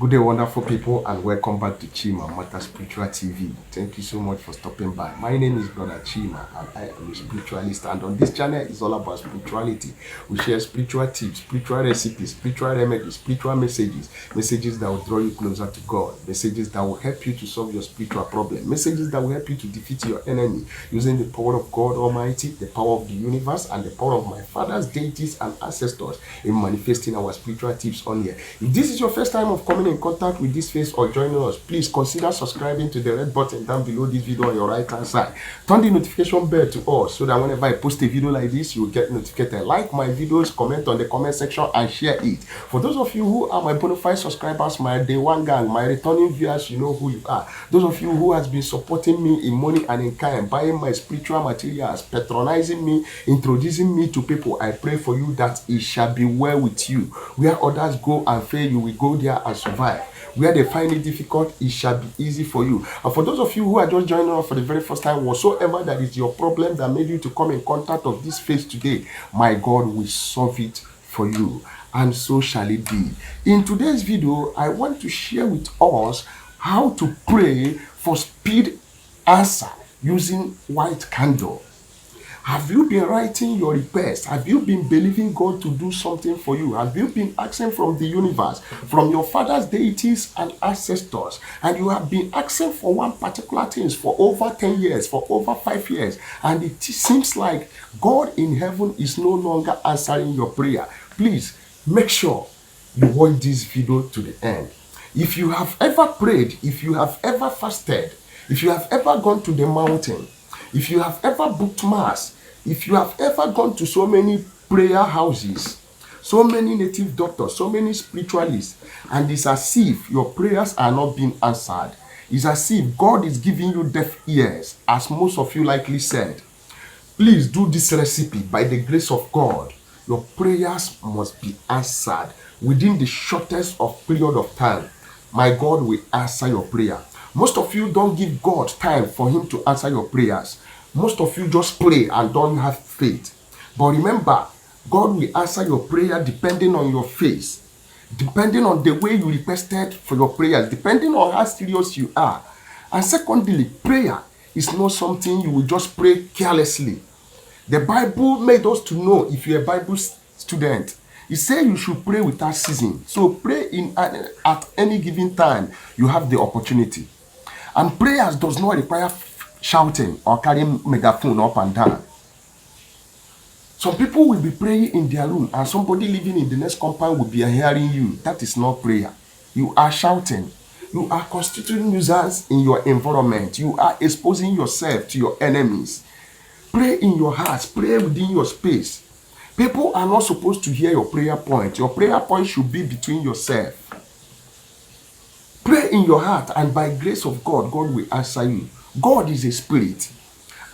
Good day, wonderful people, and welcome back to Chima Matter Spiritual TV. Thank you so much for stopping by. My name is Brother Chima, and I am a spiritualist. And on this channel, it's all about spirituality. We share spiritual tips, spiritual recipes, spiritual remedies, spiritual messages, messages that will draw you closer to God, messages that will help you to solve your spiritual problem, messages that will help you to defeat your enemy using the power of God Almighty, the power of the universe, and the power of my fathers, deities, and ancestors in manifesting our spiritual tips on here. If this is your first time of coming in contact with this face or joining us, please consider subscribing to the red button down below this video on your right hand side. Turn the notification bell to all so that whenever I post a video like this, you will get notified. Like my videos, comment on the comment section, and share it. For those of you who are my bona fide subscribers, my day one gang, my returning viewers, you know who you are. Those of you who has been supporting me in money and in kind, buying my spiritual materials, patronizing me, introducing me to people, I pray for you that it shall be well with you. Where others go and fail, you will go there and survive. Where they find it difficult, it shall be easy for you. And for those of you who are just joining us for the very first time, whatsoever that is your problem that made you to come in contact of this face today, my God will solve it for you. And so shall it be. In today's video, I want to share with us how to pray for speed answer using white candle. Have you been writing your request? Have you been believing God to do something for you? Have you been asking from the universe, from your father's deities and ancestors, and you have been asking for one particular thing for over 10 years, for over 5 years, and it seems like God in heaven is no longer answering your prayer? Please make sure you watch this video to the end. If you have ever prayed, if you have ever fasted, if you have ever gone to the mountain, if you have ever booked mass, if you have ever gone to so many prayer houses, so many native doctors, so many spiritualists, and it's as if your prayers are not being answered, it's as if God is giving you deaf ears, as most of you likely said, please do this recipe. By the grace of God, your prayers must be answered within the shortest of period of time. My God will answer your prayer. Most of you don't give God time for him to answer your prayers. Most of you just pray and don't have faith. But remember, God will answer your prayer depending on your faith, depending on the way you requested for your prayers, depending on how serious you are. And secondly, prayer is not something you will just pray carelessly. The Bible made us to know, if you're a Bible student, it says you should pray without ceasing. So pray at any given time you have the opportunity. And prayers does not require shouting or carrying megaphone up and down. Some people will be praying in their room and somebody living in the next compound will be hearing you. That is not prayer. You are shouting. You are constituting nuisance in your environment. You are exposing yourself to your enemies. Pray in your heart. Pray within your space. People are not supposed to hear your prayer point. Your prayer point should be between yourself. Pray in your heart, and by grace of God, God will answer you. God is a spirit,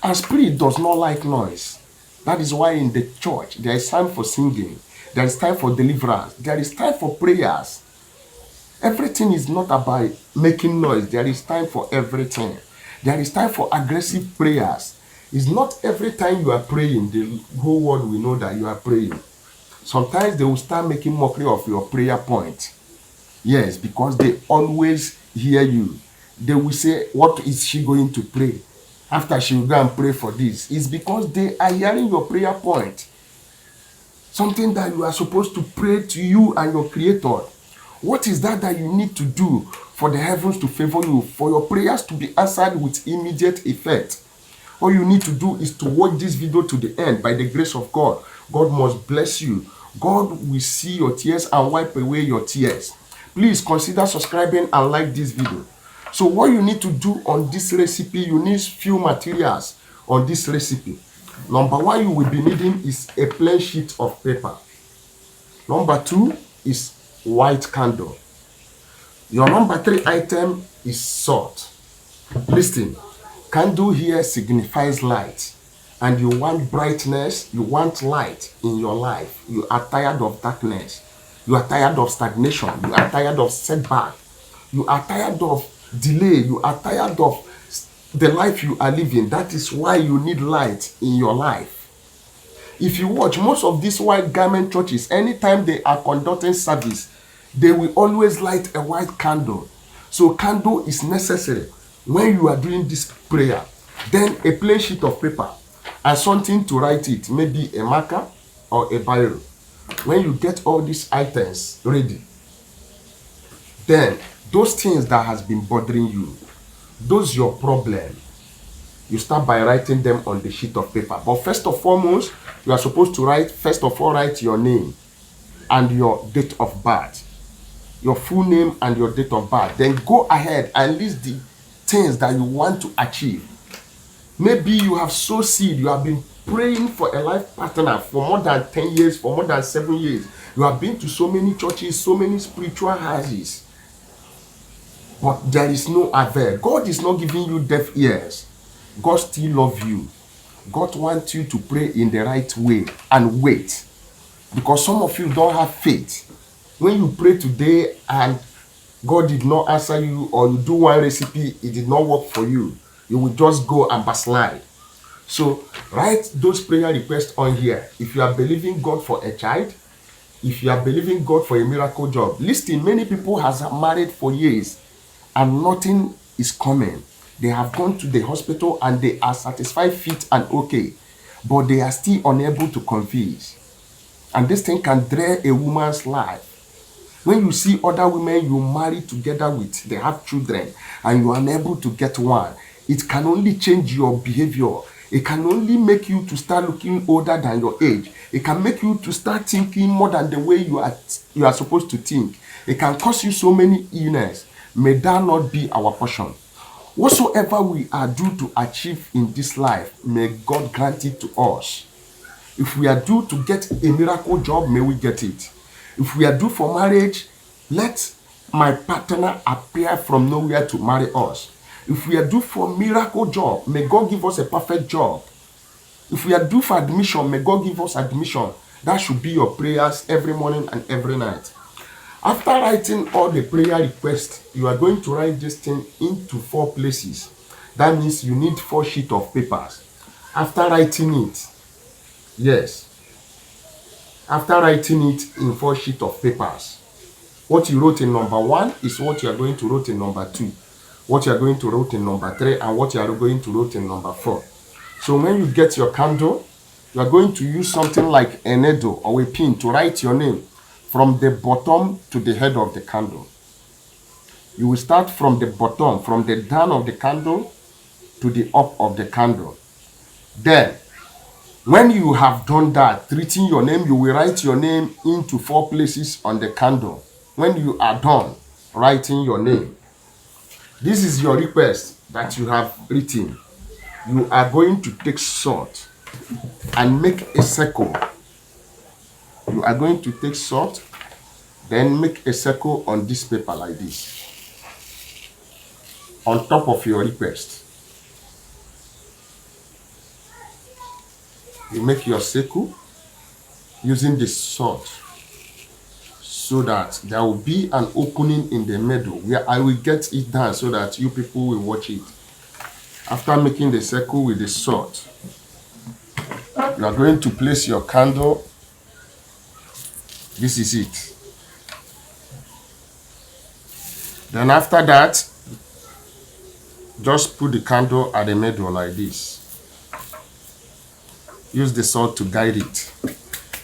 and spirit does not like noise. That is why in the church, there is time for singing, there is time for deliverance, there is time for prayers. Everything is not about making noise. There is time for everything. There is time for aggressive prayers. It's not every time you are praying, the whole world will know that you are praying. Sometimes they will start making mockery of your prayer point. Yes, because they always hear you. They will say, what is she going to pray? After she will go and pray for this. It's because they are hearing your prayer point. Something that you are supposed to pray to you and your Creator. What is that you need to do for the heavens to favor you, for your prayers to be answered with immediate effect? All you need to do is to watch this video to the end. By the grace of God, God must bless you. God will see your tears and wipe away your tears. Please consider subscribing and like this video. So what you need to do on this recipe, you need few materials on this recipe. Number one, you will be needing is a plain sheet of paper. Number two is white candle. Your number three item is salt. Listen, candle here signifies light. And you want brightness, you want light in your life. You are tired of darkness. You are tired of stagnation. You are tired of setback. You are tired of delay. You are tired of the life you are living. That is why you need light in your life. If you watch most of these white garment churches, anytime they are conducting service, They will always light a white candle. So candle is necessary when you are doing this prayer. Then a plain sheet of paper and something to write it, maybe a marker or a biro. When you get all these items ready, then those things that has been bothering you, those your problem, you start by writing them on the sheet of paper. But first of foremost, you are supposed to write your name and your date of birth, your full name and your date of birth. Then go ahead and list the things that you want to achieve. Maybe you have sowed seed, you have been praying for a life partner for more than 10 years, for more than 7 years. You have been to so many churches, so many spiritual houses, but there is no avail. God is not giving you deaf ears. God still loves you. God wants you to pray in the right way and wait, because some of you don't have faith. When you pray today and God did not answer you, or you do one recipe, it did not work for you, you will just go and backslide. So write those prayer requests on here. If you are believing God for a child, if you are believing God for a miracle job, listen, many people has married for years and nothing is coming. They have gone to the hospital and they are satisfied, fit and okay, but they are still unable to conceive. And this thing can drain a woman's life. When you see other women you marry together with, they have children, and you are unable to get one, it can only change your behavior. It can only make you to start looking older than your age. It can make you to start thinking more than the way you are supposed to think. It can cause you so many illness. May that not be our portion. Whatsoever we are due to achieve in this life, may God grant it to us. If we are due to get a miracle job, may we get it. If we are due for marriage, let my partner appear from nowhere to marry us. If we are due for miracle job, may God give us a perfect job. If we are due for admission, may God give us admission. That should be your prayers every morning and every night. After writing all the prayer requests, you are going to write this thing into 4 places. That means you need 4 sheets of papers. After writing it, yes, after writing it in 4 sheets of papers, what you wrote in number 1 is what you are going to write in number 2, what you are going to write in number 3, and what you are going to write in number 4. So when you get your candle, you are going to use something like a needle or a pin to write your name from the bottom to the head of the candle. You will start from the bottom, from the down of the candle to the up of the candle. Then, when you have done that, written your name, you will write your name into 4 places on the candle. When you are done writing your name, this is your request that you have written. You are going to take salt and make a circle. You are going to take salt, then make a circle on this paper like this, on top of your request. You make your circle using the salt, so that there will be an opening in the middle where I will get it done so that you people will watch it. After making the circle with the salt, you are going to place your candle. This is it. Then after that, just put the candle at the middle like this. Use the salt to guide it.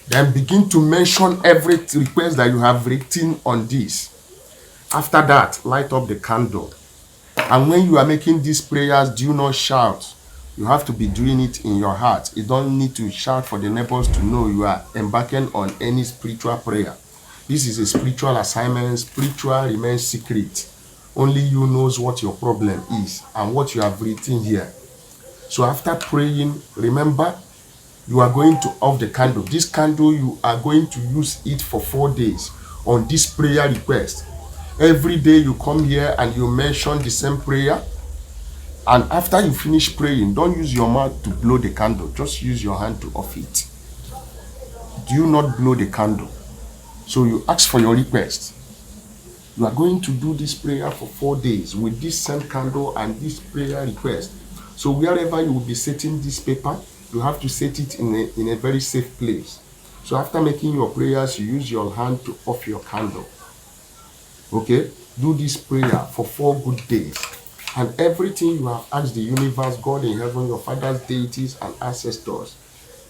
Then begin to mention every request that you have written on this. After that, light up the candle. And when you are making these prayers, do not shout. You have to be doing it in your heart. You don't need to shout for the neighbors to know you are embarking on any spiritual prayer. This is a spiritual assignment. Spiritual remains secret. Only you knows what your problem is and what you have written here. So after praying, remember, you are going to off the candle. This candle, you are going to use it for 4 days on this prayer request. Every day you come here and you mention the same prayer. And after you finish praying, don't use your mouth to blow the candle. Just use your hand to off it. Do not blow the candle. So you ask for your request. You are going to do this prayer for 4 days with this same candle and this prayer request. So wherever you will be setting this paper, you have to set it in a very safe place. So after making your prayers, you use your hand to off your candle. Okay, do this prayer for 4 good days, and everything you have asked the universe, God in heaven, your father's deities and ancestors,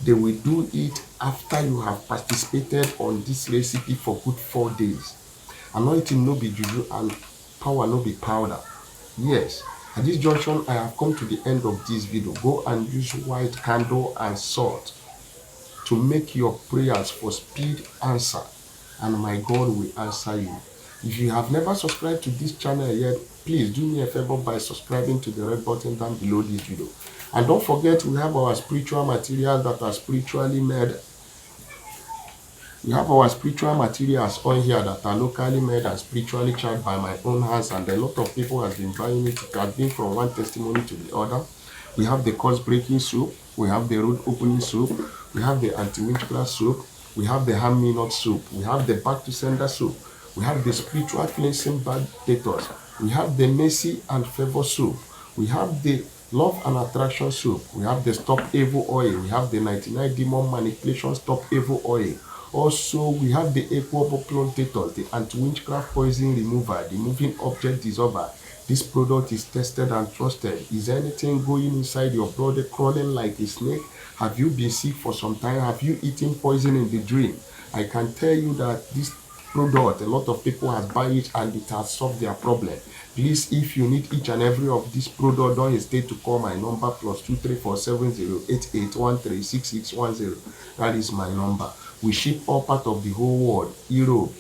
they will do it after you have participated on this recipe for good 4 days. Anointing no be juju and power no be powder. Yes, at this junction I have come to the end of this video. Go and use white candle and salt to make your prayers for speed answer, and my God will answer you. If you have never subscribed to this channel yet, please do me a favor by subscribing to the red button down below this video. And don't forget, we have our spiritual materials that are spiritually made. We have our spiritual materials on here that are locally made and spiritually charged by my own hands, and a lot of people have been buying it. It has been from one testimony to the other. We have the curse breaking soap, we have the road opening soap, we have the anti-witchcraft soap, we have the hand me not soap, we have the back to sender soap, we have the spiritual cleansing bad detox, we have the mercy and favor soap, we have the love and attraction soap, we have the stop evil oil, we have the 99 demon manipulation stop evil oil. Also, we have the equal plantators, the anti-witchcraft poison remover, the moving object dissolver. This product is tested and trusted. Is anything going inside your body crawling like a snake? Have you been sick for some time? Have you eaten poison in the dream? I can tell you that this product, a lot of people have bought it and it has solved their problem. Please, if you need each and every of this product, don't hesitate to call my number +2347088136610. That is my number. We ship all part of the whole world: Europe,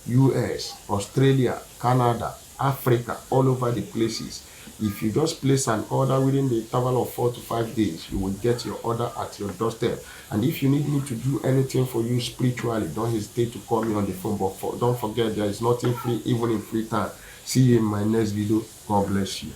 US, Australia, Canada, Africa, all over the places. If you just place an order within the interval of 4 to 5 days, you will get your order at your doorstep. And if you need me to do anything for you spiritually, don't hesitate to call me on the phone. But don't forget, there is nothing free, even in free time. See you in my next video. God bless you.